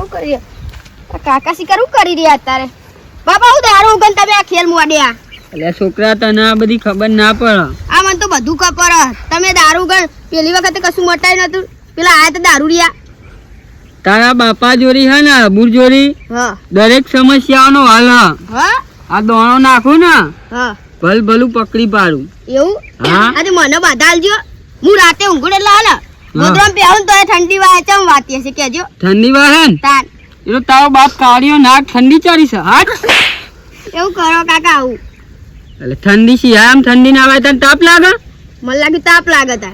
શું કરીએ કાકા શિકાર શું કરી રહ્યા અત્યારે બાપા હું દારૂ ઉગન તમે આ ખેલ મોડ્યા એટલે છોકરા તને આ બધી ખબર ના પડે આ મને તો બધું ખબર તમે દારૂ ઉગન પેલી વખતે કશું મટાઈ નતું પેલા આયા તો દારૂ રહ્યા તારા બાપા જોડી હે ને અબુર જોડી હા દરેક સમસ્યાઓનો હલ હ હા આ દોણો નાખું ને હા ભલ ભલું પકડી પાડું એવું હા આજે મને બાધા આલજો હું રાતે ઊંઘું એટલે હાલ ગોદરામ પેહું તો ઠંડી વાય ચમ વાતી હશે કેજો ઠંડી વાહે ને તાન એનો તારો બાપ કાઢ્યો નાક ઠંડી ચારી છે હાટ એવું કરો કાકા આવું એટલે ઠંડી શિયાળામાં ઠંડી ના આવે તને તાપ લાગે મને લાગે તાપ લાગે તાર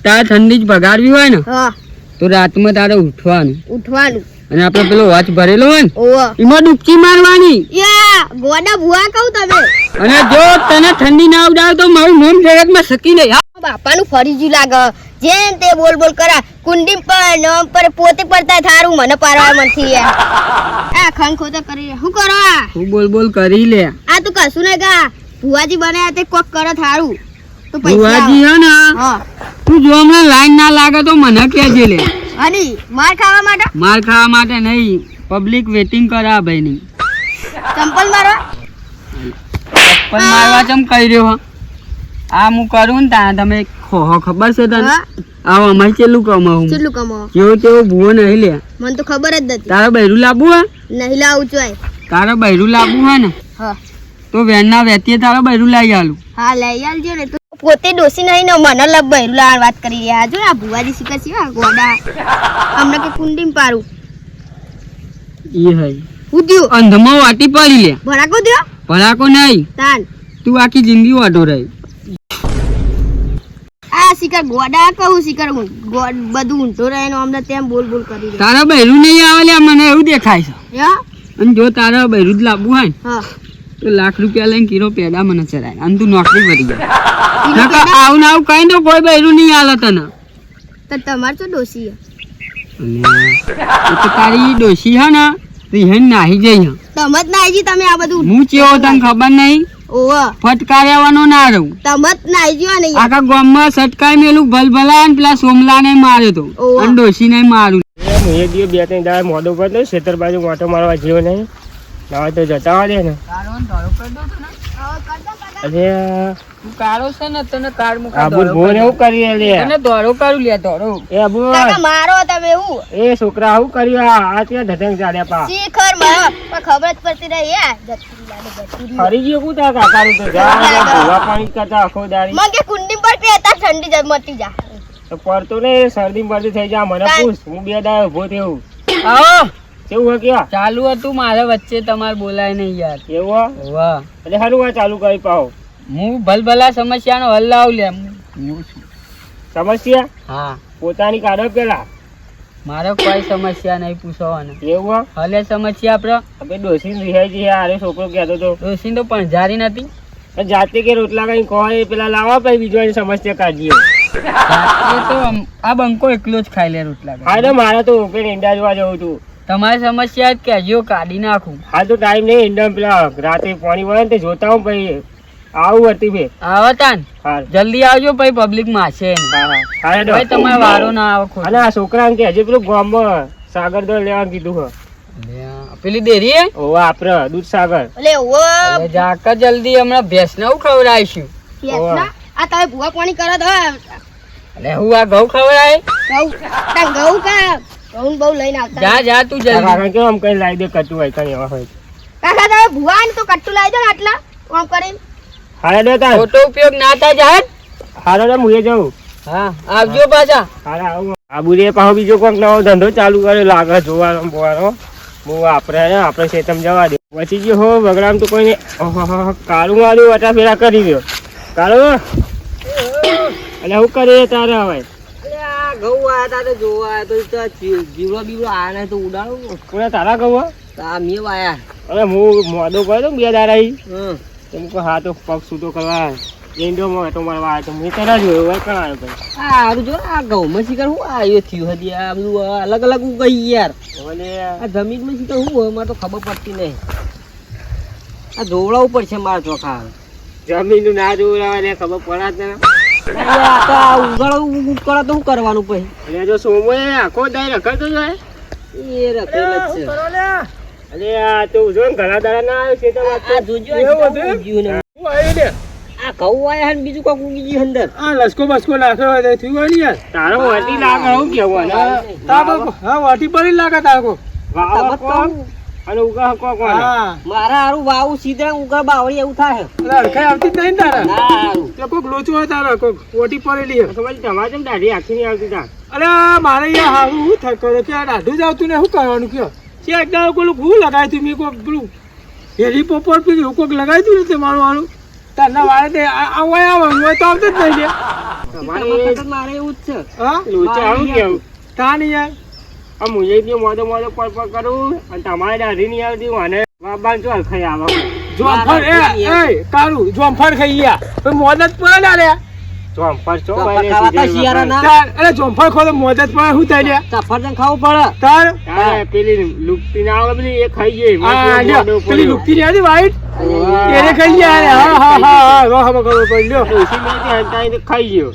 તારે ઠંડી જ ભગાડવી હોય ને હા તો રાતમાં તારે ઉઠવાનું ઉઠવાનું અને આપણે પેલો વોચ ભરેલો હોય ને ઓવા એમાં ડૂબકી મારવાની યા ગોડા ભુવા કહું તમે અને જો તને ઠંડી ના ઉડાવે તો મારું મોમ જગતમાં સકી નહીં બાપાનું ફરી જ લાગે જેમ તે બોલ બોલ કરા કુંડી પર નમ પર પોતે પડતા થારું મને પારવા મનથી યાર આ ખન ખોતા કરી હું કરો હું બોલ બોલ કરી લે આ તું કશું ને ગા ભુવાજી બનાયા તે કોક કરે થારું તો પૈસા ભુવાજી હે ને હા તું જો હમણાં લાઈન ના લાગે તો મને કહેજે લે હની માર ખાવા માટે માર ખાવા માટે નહીં પબ્લિક વેટિંગ કરે આ ભાઈની ચંપલ મારવા ચપ્પલ મારવા ચમ કહી રહ્યો હો આ હું કરું ને તા તમે ખબર છે તને હા આવો અમારે ચેલું કમાવું કેટલું કમો જેવો તેવો ભૂવો નહીં લે મને તો ખબર જ નથી તારે બૈરું લાવવું હે નહીં લાવું ચોય તારે બૈરું લાવવું હે ને હા તો વેનના વેતીએ તારે બૈરું લાવી આલું હા લઈ આવજો ને તો પોતે ડોસી નહીં ને મને લબ બૈરું લાવવાની વાત કરી રહ્યા જો આ ભુવાજી શીખર છે ગોડા અમને કે કુંડીમ પારું ઈ હઈ ઉદ્યો અંધમાં વાટી પડી લે ભરાકો દ્યો ભડાકો નહીં તાન તું આખી જિંદગી વાટો રહી આ શિકાર ગોડા કહું શિકાર ગોડ બધું ઊંધો રહે ને અમને તેમ બોલ બોલ કરી રહ્યા તારા બૈરું નહીં આવે લે મને એવું દેખાય છે યા અને જો તારા બૈરું જ લાવવું હોય ને હા તો લાખ રૂપિયા લઈને કિલો પેડા મને ચરાય અને તું નોકરી વધી જાય કિલો નકર પેડા? આવું ને આવું કઈ તો કોઈ બૈરું નહીં આલે તને તો તમાર તો ડોસી અને એ તો તારી ડોશી હે ને તો હેન નાહી જઈ હે તમત નાઈજી તમે આ બધું હું ચેવો તને ખબર નહીં ઓવા ફટકાર્યાવાનો ના રહું તમત નાઈજી ને આખા ગામમાં સટકાઈ મેલું ભલભલા અને પેલા સોમલા ને માર્યો તો ઓવા. અને ડોશી ને મારું હું એક દિવસ બે ત્રણ દાડા મોઢું પર તો ખેતર બાજુ મોટો મારવા જેવો નહીં ના તો જતા હોય ને અરે તું કાળો છે ને તને કાળ મુકા આબુ ભોન એવું કરી લે તને દોડો કરું લે દોડો એ આબુ કાકા મારો તમે એવું એ છોકરા આવું કર્યું આ ત્યાં ધટંગ ચાલ્યા પા શિખર મારો પણ ખબર જ પડતી રહી યાર જતી લાગે જતી ફરી ગયો કું તા કાકાનું તો જા ભૂવા પાણી કરતા આખો દાડી મગે કુંડી પર પેતા ઠંડી જ મટી જા તો પડતો ને શરદી બરદી થઈ જા મને પૂછ હું બે દાડા ઉભો થયો આવો કેવું હોય ક્યાં ચાલુ હતું મારા વચ્ચે તમારે બોલાય નહીં યાર એવું વાહ એટલે સારું આ ચાલુ કરી પાહો હું ભલભલા સમસ્યાનો હલ લાવ લે હું છું સમસ્યા હા પોતાની કાઢો પેલા મારે કોઈ સમસ્યા નહીં પૂછવાની એવું હલે સમસ્યા આપણે આપણે ડોસી રિહાઈ જઈએ આરે છોકરો કહેતો તો ડોશી તો પણ જારી નથી જાતે કે રોટલા કઈ કહો પેલા લાવવા પછી બીજો સમસ્યા કાઢીએ રાત્રે તો આ બંકો એકલો જ ખાઈ લે રોટલા હા તો મારે તો પેલા ઈંડા જોવા જવું હતું તમારી સમસ્યા જ કહેજો કાઢી નાખું હાલ તો ટાઈમ નહીં ઈંડા પેલા રાતે પાણી વળે ને તે જોતા હું પછી આવું હતી બે આવો તાન હા જલ્દી આવજો પછી પબ્લિક માસે હા હા ભાઈ તમારે વારો ના આવે ખોટો. અને આ છોકરાને કે હજી પેલું ગામમાં સાગર દળ લેવાનું કીધું હે પેલી દેરી હે ઓ આપડે દૂધ સાગર એટલે ઓ અરે જાક જલ્દી હમણાં ભેંસ ને હું ખવડાવીશું પેટના આ તમે ભૂવા પાણી કરો તો એટલે હું આ ઘઉં ખવડાય ઘઉં તા ઘઉં કા ઘઉં બહુ લઈને આવતા જા જા તું જલ્દી કાકા કેમ આમ કઈ લાવી દે કટું હોય કઈ એવા હોય કાકા તમે ભૂવા ને તો કટ્ટુ લાવી દો ને આટલા આમ કરીને હારે દે તાર ખોટો ઉપયોગ ના થાય જા હારે દે મુએ જાઉં હા આવજો પાછા હારે આવું આ બુરીએ પાછો બીજો કોઈક નવો ધંધો ચાલુ કર્યો લાગે જોવાનો બોવાનો બહુ આપણે શેતમ જવા દે પછી ગયો હો બગડામ તો કોઈને કાળું વાળું વટા ફેરા કરી દો કાળું એટલે હું કરીએ તારે હવે આ ઘઉં આયા તા તો જોવા આયા તો જીવડો બીવડો આયા નહીં તો ઉડાડું કોને તારા કહું તા મે વાયા અરે હું મોડો કર્યો તો બે દાડા હમ એમ કહો હા તો પગ સૂતો કરવા ઇન્ડોમાં તો મારવા આવ્યો તો મેં તને જોયો હોય કણ આવ્યો ભાઈ સારું જો આ ઘઉંમાં શિકાર હું આવ્યો થયું હતી આ બધું અલગ અલગ હું ગઈ યાર ઓલે આ જમીનમાં શિકાર હું હોય મારે તો ખબર પડતી નહીં આ જોવડાવું પડશે મારા ચોખા જમીન ના જોવડાવે ને ખબર પડે ઉગાડો તો શું કરવાનું પછી એટલે જો સોમો આખો દાય રખડતો જાય એ રખેલ જ છે. અરે આ તો જો ને ઘણા દાડા ના આવ્યો છે તો વાત આ જોજો એવું આ હતું? ઉગ્યું ને. હું આવ્યો ને આ ઘઉં આયા ને બીજું કોક ઉગી ગયું અંદર. આ લસકો બસકો નાખ્યો હોય તો થયું હોય ને યાર તારો વાટી લાગે હું કેવું અને તારો હા વાટી પડી લાગે તારો વાવા કોણ અને ઉગા કોણ કોણ હા મારા હારું વાવું સીધા ઉગા બાવળી એવું થાય. એટલે અડખાઈ આવતી જ નહીં ને તારા ના હારું. તે કોઈક લોચો હોય તારા કોઈક વાટી પડેલી હોય. ખબર છે, તમારે કેમ દાઢી આખી નહીં આવતી તાર અરે મારે યાર હારું હું થયો કે આ દાઢું જ આવતું ને શું કરવાનું કયો છે એકદમ પેલું હું લગાવ્યું તું મેં કોઈક પેલું હેરી પોપર પી કોઈક લગાવ્યું તું ને તે મારું વાળું તારના વાળે તે આવવાનું હોય તો આવતું જ નહીં છે તમારે મારે એવું જ છે. હા લોચા આવું કેવું તા નહીં યાર આ મુજે મોદો મોદો પર કરું અને તમારે દાઢી નહીં આવતી મને બાબા જો હલખાઈ આવા જોમફળ એ કારું જોમફળ ખાઈ ગયા પણ મોદત પડે ના રે તો આમ પર છો તો ભાઈ ખાવાતા શિયાળાના. તાર અરે જોમફળ ખો તો મોદત પડે શું થાય રે સફરજન ખાવું પડે. તાર તારે પેલી લુકતી ના આવે પેલી એ ખાઈ ગઈ આ મોદો જો પેલી પડ્યો. લુકતી નહીં હતી વાઈટ અરે, એને ખાઈ ગયા રે હા હા હા રોહ ખબર પડ્યો ડોશી મેથી હંતાઈ તો ખાઈ ગયો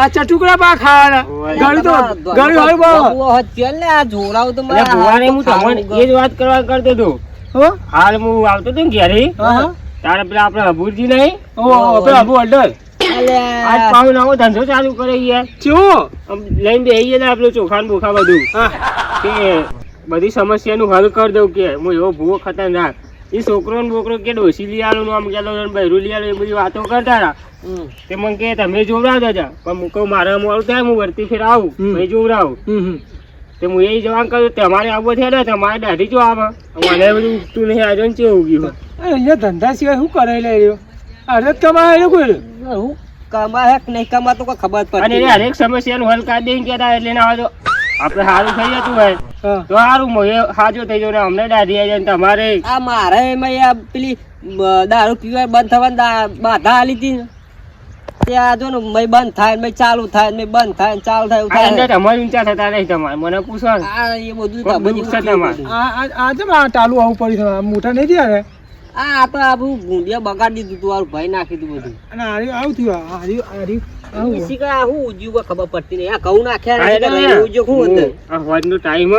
આ ચટુકડા પા ખાવાના ગળી તો ગળી હોય બહુ બાબુ હવે ચાલ ને આ જોરાવું તો એટલે ભુવાને હું તમને એ જ વાત કરવા કરતો હતો હો હાલ હું આવતો હતો ને ઘેરે હા તારે પેલા આપડે અભુરજી નહીં ઓ પેલા અબુ અડર આજ પાવ નવો ધંધો ચાલુ કરે યાર ચેવો આમ લઈને બેહીએ ને આપણે ચોખા ને બોખા બધું હા કે બધી સમસ્યાનું હલ કરી દઉં કે હું એવો ભૂવો ખતરનાક એ છોકરો ને બોકરો કે ડોસી લઈ આલો આમ ગયેલો ને બૈરું લઈ આલો એ બધી વાતો કરતા હતા તે મને કે તમે જોવડાવતા હતા પણ હું કહું મારે મોડું થાય હું વળતી ફેર આવું ભાઈ જોવડાવું તે હું એ જવાન કહ્યું તમારે આવવો છે ને તમારે દાઢી જો આવે મને બધું ઉગતું નહીં આજે ને ચેવું ગયું અહીંયા ધંધા સિવાય શું કરે લે રહ્યો અડદ કમાય એ કોઈ હું કમાય કે નહીં કમાતો કોઈ ખબર અને પડતી એને હરેક સમસ્યાનું હલ કરી દઈને કહેતા એટલે ના આવે તો આપણે સારું થઈ જતું હોય હા તો સારું મોએ હાજો થઈ જાવ ને અમને દાઢી આવી જાય ને તમારે આ મારે એમાં આ પેલી દારૂ પીવા બંધ થવાની બાધા આલી હતી ને. ત્યાં જો ને મેં બંધ થાય ને મેં ચાલુ થાય ને મેં બંધ થાય ને ચાલુ થાય એવું આ અંદર થાય. તમારે ઊંચા થતા નહીં તમારે મને પૂછો ને. આ એ બધું કોક બધું દુઃખ છે તમારે. આ જેમ આ ટાલુ આવું પડ્યું છે મોટા નહીં થયા ને આ તો આ બધું ગુંડિયા બગાડી દીધું તું મારું ભાઈ નાખી દીધું બધું. અને આર્યું આવું થયું આર્યું આવું ઈસી કાંઈ આ હું ઉજ્યું કોઈ ખબર પડતી નહીં. આ ઘઉં નાખ્યા આ ને એટલે એટલે ઉજ્યો શું અંદર? આ હોજનો ટાઈમ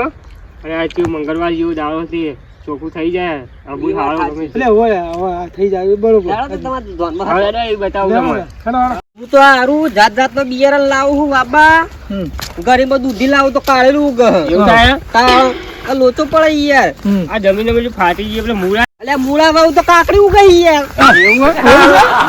અને આ થયું મંગળવાર જેવો દાડો છે ચોખ્ખું થઈ જાય આ બહુ સારું ગમે છે. એટલે હોય હવે આ થઈ જાય બરોબર ચાલો તો તમારે ધ્યાનમાં હવે રાખો. એ બતાવું તમારે ખરા હું તો હારું જાત જાતનો બિયારણ લાવું છું બાબા. ગરીમાં દૂધી લાવું તો કાળેલું ઉગે. એવું થાય તાવ આ લોચો પડે યાર. આ જમીન બધું ફાટી ગઈ એટલે મૂળા એટલે મૂળા વાવું તો કાકડી ઉગે યાર.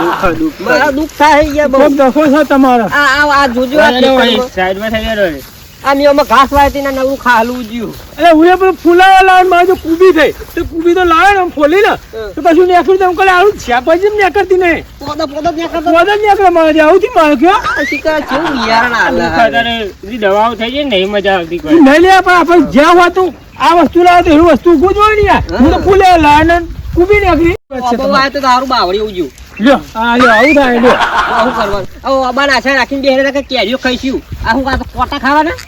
દુઃખ દુઃખ મારા દુઃખ થાય યાર બહુ. કોક દખો છે તમારો આ જોજો આ ખેતરમાં. સાઈડમાં થઈ જાય આ મેં આમાં ઘાસ વાળી હતી ને નવું ખાલું ઉજ્યું. એટલે હું એ પેલું ફૂલાવા લાવે મારે જો કૂબી થઈ તો કૂબી તો લાવે ને આમ ફોલી ને તો કશું નેકરું તો કરે આવું શાકભાજી એમ નેકરતી નહીં પોદા પોદા ત્યાં કરતા પોદા જ નેકરે મારે આવું થી મારે કયો આ શીખા કેવું બિયારણ આલે. અત્યારે બધી દવાઓ થઈ જાય ને નહીં મજા આવતી કોઈ નહીં લે પણ આપણે જ્યાં હોય તો આ વસ્તુ લાવે તો એવી વસ્તુ ઉગવું જોઈએ ને યાર હું તો ફૂલે લાવે ને કૂબી નેકરી બાબા વાય તો તારું બાવળી ઉજ્યું. લ્યો આ લ્યો આવું થાય લ્યો આવું કરવાનું. હવે અબાને આછા રાખીને બેહીને કે કેરીઓ ખાઈશું. આ હું કાં તો કોટા ખાવાના?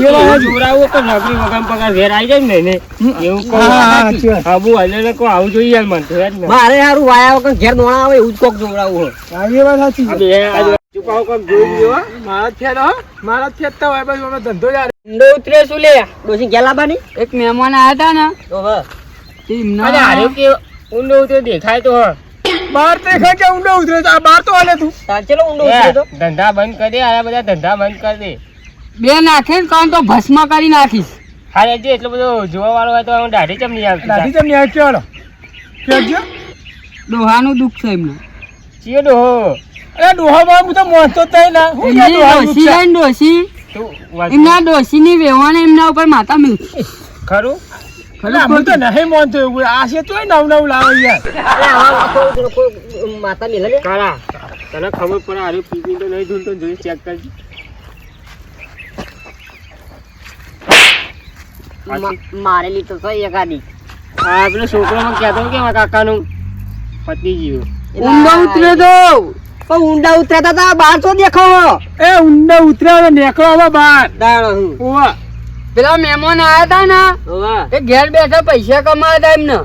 જોરાવો કે નોકરી વગર પગાર ઘેર આવી જાય ને એને એવું કહું હા બહુ હલે કહું આવું જોઈએ યાર મને તો યાર ને મારે હારું વાયા વગર ઘેર નોણા આવે એવું જ કોક જોવડાવું હોય. એ વાત સાચી આ બે આ ચુકાવ કોક જોઈ લ્યો મારા જ ફેર હો મારા જ ફેરતા હોય બસ અમે ધંધો યાર ઊંડો ઉતરે શું લે ડોસી ગેલાબાની? એક મહેમાન આવ્યા હતા ને ઓહો. તે એમના અરે હારે કે ઊંડો ઉતર્યો દેખાય તો હા બાર તો ખાય કે ઊંડો ઉતરે તો આ બાર તો હાલે તું તાર ચલો ઊંડો ઉતરે તો. ધંધા બંધ કરી દે આ બધા ધંધા બંધ કરી દે બે નાખે ને કાં તો ભસ્મ કરી નાખીશ. હારે જે એટલો બધો જોવા વાળો હોય તો દાઢી ચમ નહીં આવતી દાદી તમને યાદ કેવાડો કેજો ડોહાનું દુઃખ છે એમને. ચિયો ડોહો અરે ડોહામાં હું તો મોહતો જ નહીં ના હું યાર એમની ડોહા ડોશી દુખશે. રહી ને ડોશી તું વાત એમના ડોશીની વેવાને એમના ઉપર માતા મિલશે. ખરું એટલે હું તો નહીં માનતો એવું આ છે તોય નવ નવ લાવે યાર અરે આવા કોઈ માતા મેલે લે. કાળા તને ખબર પડે હારે પીપી તો નહીં ધૂલતો જોઈ ચેક કરજે મારેલી તો છે એકાદી. આ પેલો છોકરો મને કહેતો કે મારા કાકાનું પતી ગયું ઊંડો ઉતર્યો તો પણ ઊંડા ઉતરતા હતા બહાર તો દેખાવો. એ ઊંડા ઉતર્યા નેકળો હવે બાર દાણ હું. ઓવા પેલા મહેમાન આવ્યા હતા ને ઓવા. એ ઘેર બેઠા પૈસા કમાતા એમને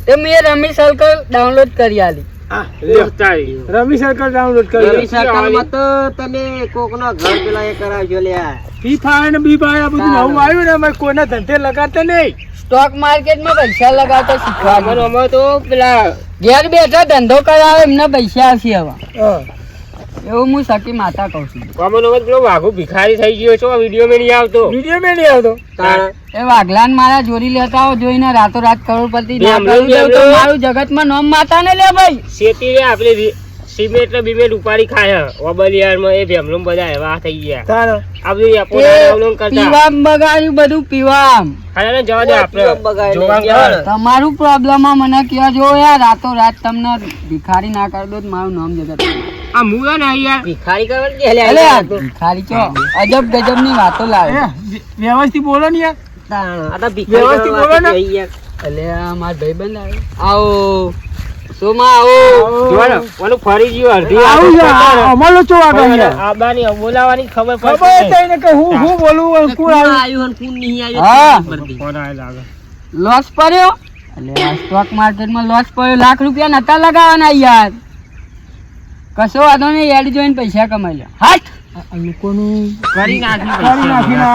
તે મેં રમી સર્કલ ડાઉનલોડ કરી આલી. હા લ્યો તારી રમી સર્કલ ડાઉનલોડ રવિ કરી સર્કલમાં તો તમે કોકનો ઘર પેલા એ કરાવજો લ્યા. ફ્રી ફાયર ને બી ફાયર આ બધું નવું આવ્યું ને અમે કોઈના ધંધે લગાડતા નહીં. સ્ટોક માર્કેટમાં પૈસા લગાવતા શીખવા અમે તો પેલા ઘેર બેઠા ધંધો કરાવે એમને પૈસા આવશે હવે હા. એવું હું સખી માતા કહું છું. કોમન પેલો વાઘુ ભિખારી થઈ ગયો છો વિડીયો માં નહીં આવતો. વિડીયો મેં નહીં આવતો. એ વાઘલાન મારા જોડી લેતા હો જોઈને રાતોરાત કરોડપતિ ના બેમલો, કરું દેવું તો બેમલો. મારું જગતમાં નામ માતા ને લે ભાઈ. શેતી રે આપણે સિમેન્ટ ને બિમેન્ટ ઉપાડી ખાય ઓબલિયાર માં એ ભેમલું બધા એવા થઈ ગયા. તારે આ બધું એપો એ ડાઉનલોડ કરતા પીવામ બગાડ્યું બધું પીવામ. હાલે જવા દે આપણે બગાડી જોવા નહીં કર. તમારું પ્રોબ્લેમ મને કયો જો યાર રાતોરાત તમને ભિખારી ના કરી દો તો મારું નામ જગત. આ મુલા ને યાર ભિખારી કરવા દે લે અલે આ ભિખારી છો અજબ ગજબ ની વાતો લાવે. વ્યવસ્થિત બોલો ને યાર. આ તો ભિખારી વ્યવસ્થિત બોલો ને. કરવા યાર. અલે આ માર ભાઈબંધ આવે. આવો સોમા આવો. જોવાનો ઓલું ફરી ગયું અડધી આવું છે અમારો ચો આગળ યાર. આબાની બોલાવાની ખબર ખબર પડતી તઈને કે હું બોલું કોણ કોણ આવ્યું. આવ્યું અને કોણ નહીં હા. આવ્યું ખબર પડતી. ફોન આવે લાગે. લોસ પડ્યો અલે આ સ્ટોક માર્કેટમાં લોસ પડ્યો લાખ રૂપિયા નતા લગાવવાના યાર. કશો વાંધો નહીં એડ જોઈને પૈસા કમાઈ લે. હાટ લોકોનું કરી નાખી કરી નાખીને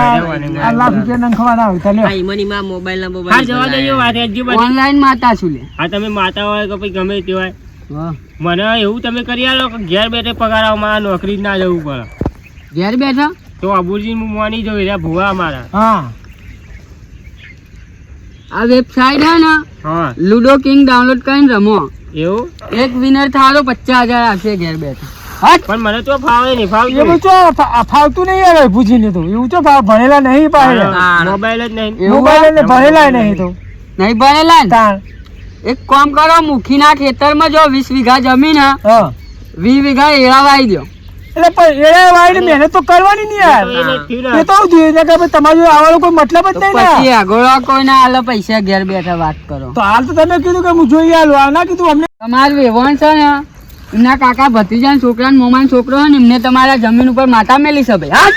આ લાખ રૂપિયા નંખવાના હોય તને. હા, ઈમોની માં મોબાઈલ ના હા મોબાઈલ જવા દે વાત હજી બધી. ઓનલાઈન માતા છું લે. હા તમે માતા હોય કે પછી ગમે તે હોય વાહ. મને એવું તમે કરી આલો કે ઘેર બેઠે પગાર આવો મારા નોકરી જ ના જવું પડે ઘેર બેઠા તો અબુજી હું મોની જવું એટલે ભૂવા મારા. હા આ વેબસાઇટ હે ને હા લુડો કિંગ ડાઉનલોડ કરીને રમો. એવું એક વિનર થારો 50,000 આવશે ઘેર બેઠા. હટ પણ મને તો ફાવે નહીં એ ફાવતું બધું ચો ફાવતું નહીં યાર પૂછીને તો એવું તો ભણેલા નહીં પાડે. મોબાઈલ જ નહીં. એવું મોબાઈલ ને ભણેલા નહીં તો નહીં ભણેલા ને તાણ. એક કામ કરો મુખીના ખેતરમાં જો 20 વીઘા જમીન હે હા 20 વીઘા એળા વાઈ દો. એટલે પણ એળે વાળીને મહેનત તો કરવાની નહીં યાર. તો એને થયું ને. એ તો જોઈએ છે કે ભાઈ તમારે જોડે આવવાનો કોઈ મતલબ જ તો નહીં પછી ને. આગળ કોઈ ના આલે પૈસા ઘેર બેઠા વાત કરો. તો હાલ તો તમે કીધું કે હું જોઈ આલું આ ના કીધું અમને. તમારું વેવણ છે ને એમના કાકા ભત્રીજા ને છોકરા ને મોમાન છોકરો છે ને એમને તમારા જમીન ઉપર માતા મેલી છે ભાઈ. હાટ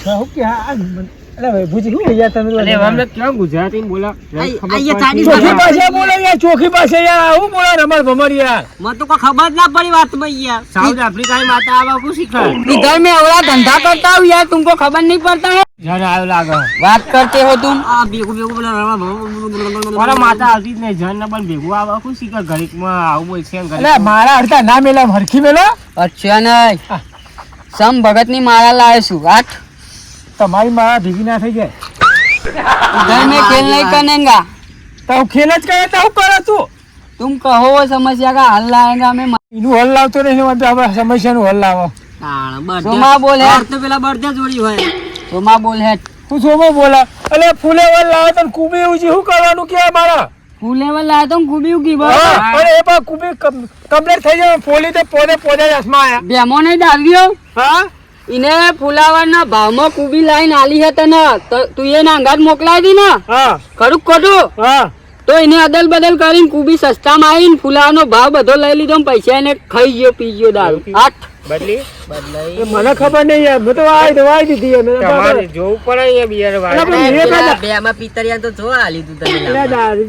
શું કે આ અરે ભાઈ ભૂજી શું યાર તમે તો? અરે અમને ક્યાં ગુજરાતી બોલા અહીંયા થાળી ચોખી પાસે બોલે યાર ચોખી પાસે યાર આવું બોલે રમણ ભમર યાર. મને તો કોઈ ખબર જ ના પડી વાતમાં યાર. સાઉથ આફ્રિકાની માતા આવા શું શીખવાડ इधर में अवला धंधा करता हूँ यार तुमको खबर नहीं पड़ता है. જન આવ્યો લાગે बात करते हो तुम. આ ભેગું ભેગું પેલા મારા માતા આવતી જ નહીં જન ને પણ ભેગું આવા શું શીખે ઘડીકમાં આવું બોલ છે એટલે મારા અડધા ના મેલા હરખી મેલો. अच्छा नहीं सम भगत ની મારા લાવે છું. હાટ તમારી મારા ભેગી ના થઈ જાય इधर में खेल नहीं करेगा. તો હું ખેલ જ કરે તો હું કરે તું तुम कहो वो समस्या का हल लाएगा मैं. એનું હલ લાવતો નહીં આપણે સમસ્યાનું હલ લાવો. સોમા બોલ હે. તો પેલા બળદે જોડી હોય. सोमा बोल है. હું સોમો બોલા એટલે ફૂલે વલ લાવે તો કુબી ઉજી શું કરવાનું કે મારા. फूले वाला आया तुम कुबी की હા, અને એ બા કુબી કમ્પ્લીટ થઈ જાય પોલી તો પોને પોને ચશ્મા આયા. બેમો નહીં ડાલ્યો. હા ઇને ફુલાવાના ભાવમાં કુબી લાઈન આલી હતી ને તું એ નાંગાત મોકલાવી દી ને હા ખરું ખોટું હા તો એને અદલ બદલ કરીને કુબી સસ્તામાં આવીને ફુલાવાનો ભાવ બધો લઈ લીધો ને પૈસા એને ખાઈ ગયો પી ગયો દારૂ. આઠ બદલી એ મને ખબર નહીં યાર મેં તો વાઈ દીધી યાર. મેં તો તમારે જોવું પડે અહીંયા બિયાર એટલે વાળા પણ એ બધા- બે આમાં પિતરિયા તો જો આલી તું તમે એટલે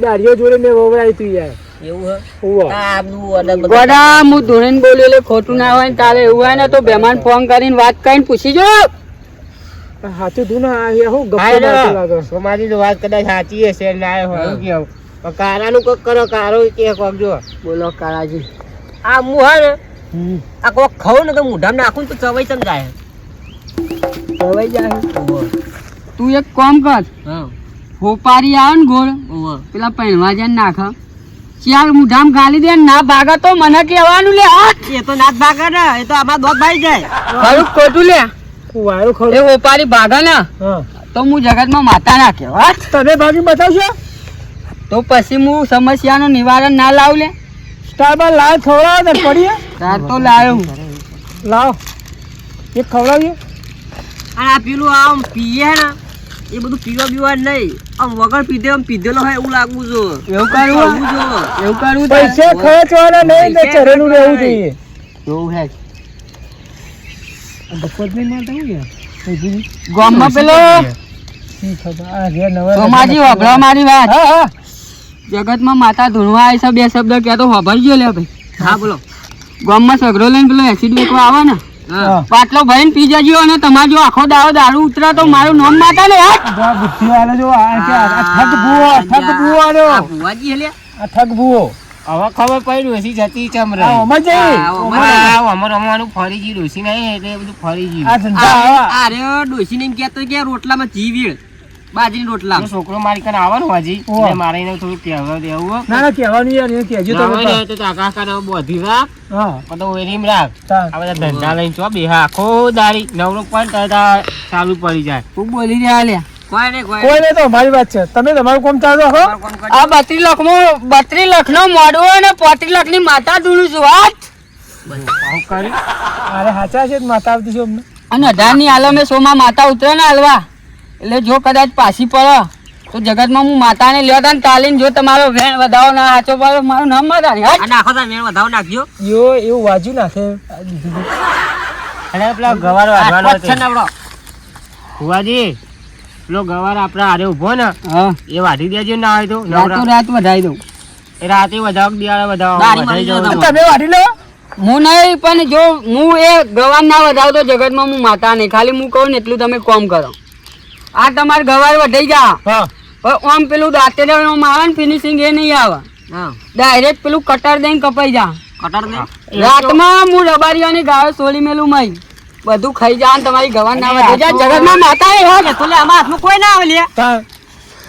દાઢીઓ જોડે મેં વવરાઈ તું યાર. એવું હે ઉવ્વ. આ બધું order બધું ગોડા હું ધોઈને બોલ્યો એટલે ખોટું ના હોય ને તારે એવું હોય ને તો બેમાન ફોન કરીને વાત કરીને પૂછી જો. સાચું તું ના આ હું ગપ્પો હા, મારતો ના. લાગે. તમારી તો વાત કદાચ સાચી હશે ના હોય શું કેવું પણ કારાનું કોક કરો કારો કે કોક જો બોલો કાળાજી. આ હું હે ને હમ. આ કોક ખાઉં ને તો મોઢામાં નાખું ને તો ચવાઈ સમજાય. ખવાઈ જાય. તું એક કામ કર હા હોપારી આવે ને ગોળ ઓહો પેલા પહેરવા જાય નાખ ચાર મુઠામ ગાલી દે ને ના ભાગા તો મને કહેવાનું લે. હાથ એ તો નાથ ભાગે ને એ તો આમાં દોત ભાઈ જાય. ખરું ખોટું લે. હું વાયરો ખરો. એ હોપારી ભાગે ને હા તો હું જગતમાં માતા ના કહેવાય. તમે ભાગી બતાવશો તો પછી હું સમસ્યાનું નિવારણ ના લાવ લે. સ્ટારમાં લાલ ખવડાવો ને પડીએ તાર તો લાવ્યો હું. લાવ એક ખવડાવીએ. અને આ પેલું આમ પીએ ને એ બધું પીવા બીવા નહીં આમ વગર પીધે આમ પીધેલો હોય એવું લાગવું જો એવું કરવું એવું જો એવું કરવું પૈસા ખર્ચવાના નહીં ને ચરેલું રહેવું જોઈએ. એવું હે. બપોર નહીં મારતા હું યાર. ગામમાં પેલો શી ખબર આ ઘેર નવા સોમાજી વાપરા મારી વાત. હા હા જગતમાં માતા ધૂણવા આવી છે બે શબ્દ કહેતો વાપરજો લે ભાઈ. હા બોલો ગામમાં સગરો લઈને પેલો એસિડ વેકવા આવે ને હા. પાટલો ભરીને પી જજો અને તમારે જો આખો દાડો દારૂ ઉતરે તો મારું નામ માતા ને યાર. આ બુદ્ધિ વાળો જો આ કે આ ઠગ ભૂવો આલ્યો. આ ભુવાજી હલે આ ઠગ ભૂવો. હવે ખબર પડી ડોસી જતી ચમ રહી. આ ઓમાં જઈ. અમારું ફરી ગઈ ડોસી નહીં એટલે બધું ફરી ગયું. આ ધંધા આવા. આ રે ડોશી ને કહેતો કે રોટલામાં જીવીળ બાજરી રોટલા તો છોકરો મારી કને આવવાનો હજી ઓહ. એટલે મારે એને થોડું કહેવા દેવું હો. ના ના કહેવાનું યાર એ કહેજો ના હોય તમે. ને તો કાકા કાકા બોધી રાખ હા તો વેરીમ રાખ. તાર. આ બધા ધંધા લઈને ચો બે આખો દારી નવરો પણ તરતા ચાલુ પડી જાય. હું બોલી રહ્યા લ્યા. કોઈ ને કોઈ કોઈ નહીં તો અમારી વાત છે તમે તમારું કામ ચાલો હો. આ 32 લાખ નો મોડવો અને 35 લાખ ની માતા ધૂળું છું વાત. આવું કરી અરે હાચા છે જ માતા આવતી છે અમને. અને 18 ની આલમે સોમાં માતા ઉતરે ને હલવા એટલે જો કદાચ પાછી પડે તો જગતમાં હું માતાને લેતા ને તાલીને જો તમારો વેણ વધાવો ના હાચો પડે મારું નામ માતા નહીં. આ નાખો તા મેળ વધાવ નાખજો યો એવું વાજુ નાખે આ દીધું. અને પેલા ગવાર વાળવાનો આ છે ને આપણો ભુવાજી પેલો ગવાર આપડા હારે ઉભો ને હા એ વાઢી દેજો ના હોય તો રાતો નવરા. રાત વધાઈ દઉં. એ રાતે વધાવો દિવાળે દાઢી વધાવો મળી વધાઈ જાય જવું. તમે વાઢી લો. હું નહીં પણ જો હું એ ગવાર ના વધાવતો જગતમાં હું માતા નહીં ખાલી હું કહું ને એટલું તમે કોમ કરો. આ તમારે ગવાર વધાઈ જા હા પણ આમ પેલું દાંતેડા આમ આવે ને ફિનિશિંગ એ નહીં આવે હા ડાયરેક્ટ પેલું કટર દઈને કપાઈ જા. કટર ને રાતમાં હું રબારીઓની ગાયો સોળી મેલું મય બધું ખાઈ જા ને તમારી ગવાર ના વધાઈ જા જગતમાં માતા એ હોય. તો લે આમાં હાથમાં કોઈ ના આવે લે તાર.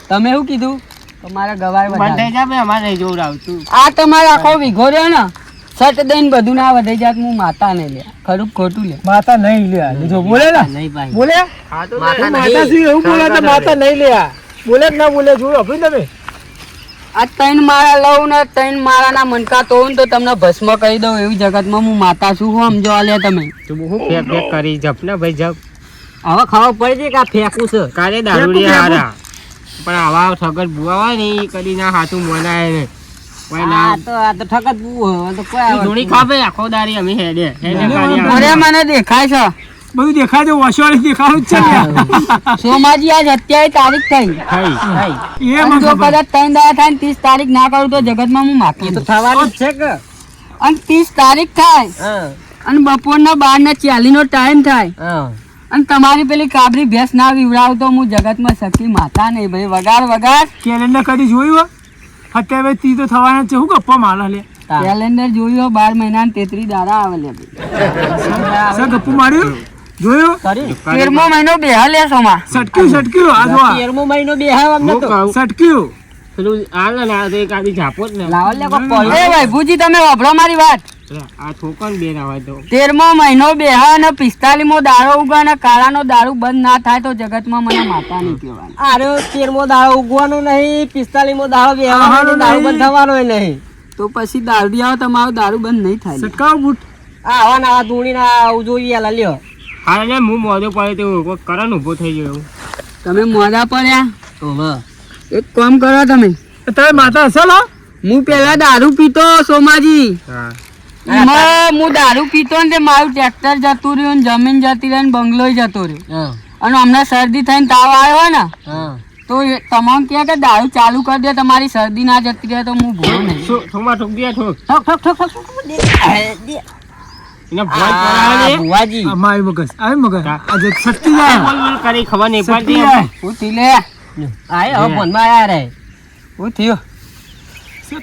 તમે શું કીધું તમારા ગવાર બંધ વધારે થઈ જાય ભાઈ અમારે નહીં જોવું આવતું. આ તમારે આખો વિઘો રહ્યો ને સટ દઈને બધું ના વધાઈ જાત હું માતા ને લે ખરું કે ખોટું લે. માતા નહીં લે આ. જો બોલે ને નહીં ભાઈ બોલે હા તો માતા નહીં. માતા શું એવું બોલે તો માતા નહીં લે આ. બોલે કે ના બોલે જોયું આપી તમે. આ 3 માળા લઉં ને 3 માળાના મનકા તો ને તો તમને ભસ્મ કહી દઉં એવી જગતમાં હું માતા છું હું સમજો લે તમે. તું બહુ ફેક ફેક કરી જપ ને ભાઈ જપ. હવે ખબર પડી છે કે આ ફેંકું છે કાલે દારૂડિયા હારા પણ આવા ઠગર ભુવા હોય ને ઈ કદી ના હાથું મનાય ને કોઈ ના આ તો ઠગત બું તો કોઈ આવે ધૂણી ખાવે આખો દારી અમે હેડે હેડે અરે મને દેખાય છે બધું દેખાય છે વસવાળી દેખાડું જ છે ને. સોમાજી આજ 27 તારીખ થઈ થઈ એ અને મને જો ખબર. કદાચ 3 દાડા થાય ને 30 તારીખ ના કરું તો જગતમાં હું માતા એ તો નહીં. થવાનું જ છે કે અને 30 તારીખ થાય હા અને બપોરના 12:40 નો ટાઈમ થાય હા અને તમારી પેલી કાબરી ભેંસ ના વિવડાવ તો હું જગતમાં શક્તિ માતા નહીં ભાઈ વગાડ કેલેન્ડર કદી જોયું હો? અત્યારે તી તો થવાના જ છે હું ગપ્પા મારા લે કેલેન્ડર જોયું 12 મહિના 33 દાડા આવે લે ભાઈ. સર ગપ્પુ માર્યું જોયું 13મો મહિનો બેહા લે સોમાં. સટક્યું આ જો આ. 13મો મહિનો બે હાવ અમને તો સટક્યું પેલું આલે ને આ તો એક આદી ઝાપો જ ને લાવો લે કોઈ એ પડ્યો ભાઈ ભુજી તમે વાપરો મારી વાત. આ છોકરાને બે ના હોય તો 13મો મહિનો બેહા અને 45મો દાડો ઉગા અને કાળાનો દારૂ બંધ ના થાય તો જગતમાં મને માતા નહીં કહેવાનું. અરે 13મો દાડો ઉગવાનો નહીં 45મો દાડો બેહવાનો દાડો બંધ થવાનો નહીં તો પછી દારૂડિયાઓ તમારો દારૂ બંધ નહીં થાય લે. સટકાવ બૂટ આવા ના ધૂણીના આવું જોઈએ લા લ્યો હા ને હું મોઢો પડે તો કોઈ કરણ ઊભો થઈ ગયો એવું. તમે મોડા પડ્યા ઓહો એક કામ કરો તમે. તમે માતા હશે લો હું પેલા દારૂ પીતો સોમાજી હા એમાં હું દારૂ પીતો ને તે મારું ટ્રેક્ટર જતું રહ્યું ને જમીન જતી રહી ને બંગલો જતો રહ્યો હા અને હમણાં શરદી થઈને તાવ આવ્યો ને હા તો તમામ કહે કે દારૂ ચાલુ કરી દે તમારી શરદી ના જતી રહે તો હું ભૂલો નહીં. થોમાં ઠોક દે ઠોક ઠક ઠક ઠક ઠક એને ભોય પડાવે ભુવાજી અમારી મગજ આવી મગજ હા. આજે શક્તિ જાય બોલ બોલ કરી ખબર નહીં શક્તિ પડતી જાય હું થી લે આય હવે ફોનમાં આયા રે હું થયો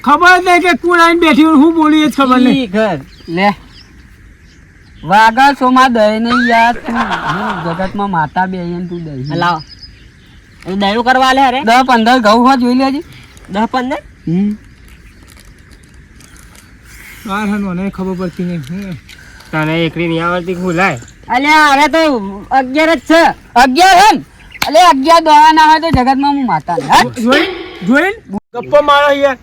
ખબર જ નહીં કે કોણ આવીને બેઠી હોય, હું બોલી એ જ ખબર નહીં ઈ ઘર લે વાગા સોમાં દઈ નહીં યાર તું હું જગતમાં માતા બે તું દઈ લાવો એ દારૂ કરવા લે રે 10-15 ઘઉં હો જોઈ લેજે 10-15 બહાર હનો નહીં ખબર પડતી નહીં તને એકરી નહીં આવડતી ભૂલાય અલ્યા અરે તો 11 જ છે 11 હે ને? અલે 11 દોડા ના હોય તો જગતમાં હું માતા નહીં. હા? જોઈ ગપ્પા મારો યાર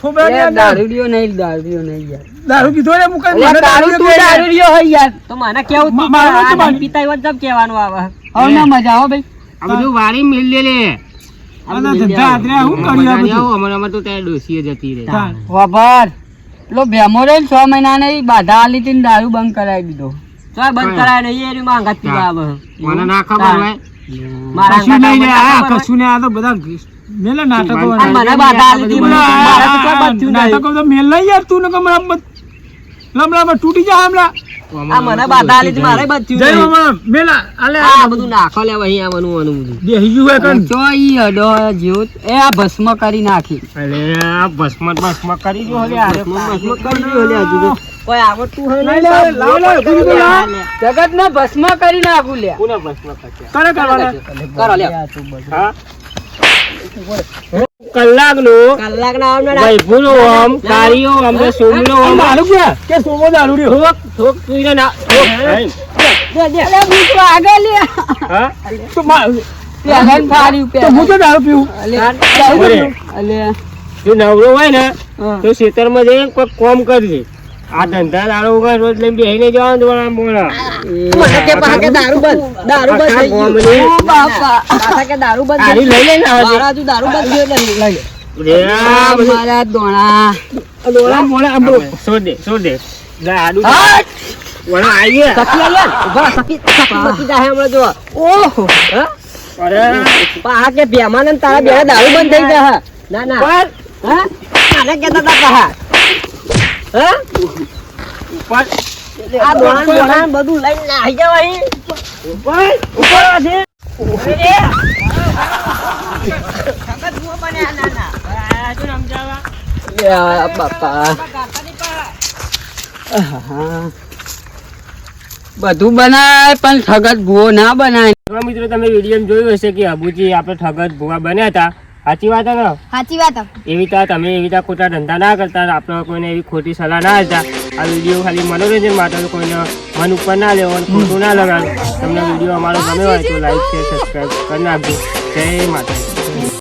ખૂબ એ દારૂડિયો નહીં યાર. દારૂ કીધો ને મુકા અલે દારૂ તું દારૂડિયો હોય યાર. તો મને કેવું તું મારું કે આ તો માન. પીતા હોય જબ કહેવાનું આવે હવે ના મજા આવો ભાઈ. આ બધું વારી મિલ લે લે આના ધંધા આદર્યા હું કરી આ બધું અમારે તો ત્યાં ડોસીએ જતી રહે તાન. વાબર પેલો ભેમો રે 6 મહિના ની બાધા આલી હતી ને દારૂ બંધ કરાવી દીધો. તો બંધ કરાય નહીં એરી માંગત પીવા આવે મને ના ખબર હોય મારા કશું નહીં લે, આ ખબર કશું નહીં, આ તો બધા મેલે નાટકો હોય. આ મને બાધા આલી હતી, મારા તો ક્યાં બધું નહીં. નાટકો તો મેલ નહીં યાર તું ને કમરા લમડામાં તૂટી જાય હમણાં આ મને બાધા આલી હતી, મારે બધું જય થયું. મામા મેલા આલે આ બધું નાખો લે અહીં આવવાનું આનું બધું. બેહી ગયું હોય કણ. ચો ઈ અડો જેવું એ આ ભસ્મ કરી નાખી. અલે આ ભસ્મ કરી જો હવે આરે ભસ્મ કરી દીધું લે હજુ તો. કોઈ આવડતું હોય લઈ નહીં. લે, લાવ લે, બીજું તો લાવ. જગત ને ભસ્મ કરી નાખું લે. કોને ભસ્મ કરશે કરે કરવાના. કરો લે. હા કલાકનું કલાકના આવને ના. વૈભવનો ઓમ કાળીઓ ઓમ ને સોમનો આ ઓમ દારૂ ક્યાં? કે સોમો દારૂ રહ્યો. થોક થોક પીને ના થોક ખાઈ. અલે બીજું આગળ લે. હા તો મા- પેગન ફાડ્યું, તો હું પેગન. તો દારૂ પીવું. અલે, અરે, અલે, જો નવરો હોય ને હા. તો ખેતરમાં જઈને કોઈ કોમ કરજે. આ ધંધા દારૂ વગર રોજ લઈને બેહીને જવાનું તમારા મોણા. મને કે પાછા કે દારૂ બંધ. દારૂ બંધ થઈ ગયું. ગોમની ઓ બાપા. પાછા કે દારૂ બંધ આરી થઈ લઈ લઈને ગયું. આવે મારા હજુ દારૂ બંધ થયો નહીં. લઈ લે. રે આ બધું મારા દોણા. ડોળા મોળે આમ બહુ. છોડ દે લાડુ હા. વણા આઈએ સખી આઈ યાર. ઉભા સખી બચી જાય હમણાં જો. ઓહો. હા? અરે પાછા કે ભેમાને ને તારા બેને દારૂ બંધ થઈ ગયા. ના ના. ઉપર હા? આને કહેતા હતા પાછા. હા? ઉપર આ દોણા બધું લઈને નાહી જાવ અહીં. ઉપર છે યા બાપા. બધું બનાય પણ ઠગત ભૂવો ના બનાય. તો મિત્રો તમે વિડીયો જોયું હશે કે અબુજી આપણે ઠગત ભૂવા બન્યા હતા સાચી વાત હે ને સાચી વાત હે. એવી રીતે તમે એવી રીતે ખોટા ધંધા ના કરતા આપણે કોઈને એવી ખોટી સલાહ ના આપતા આ વિડીયો ખાલી મનોરંજન માટે કોઈને મન ઉપર ના લેવો અને ખોટું ના લગાડો તમને વિડીયો અમારો ગમ્યો હોય તો લાઈક શેર સબસ્ક્રાઈબ કરી નાખજો જય માતા